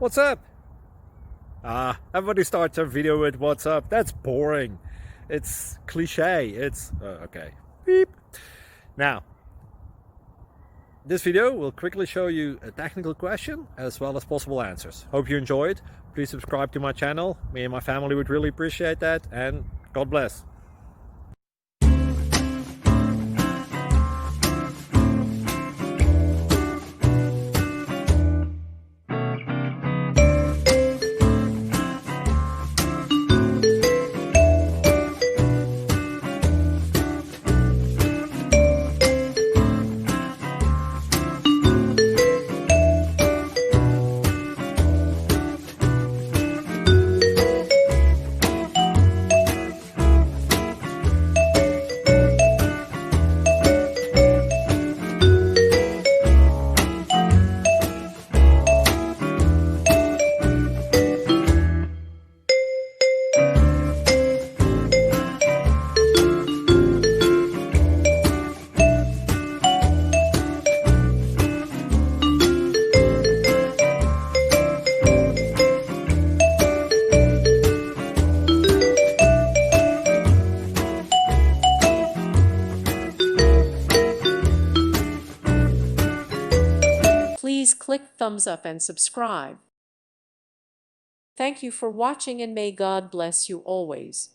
What's up? Everybody starts a video with what's up. That's boring. It's cliche. It's okay. Beep. Now, this video will quickly show you a technical question as well as possible answers. Hope you enjoyed. Please subscribe to my channel. Me and my family would really appreciate that, and God bless. Please click thumbs up and subscribe. Thank you for watching, and may God bless you always.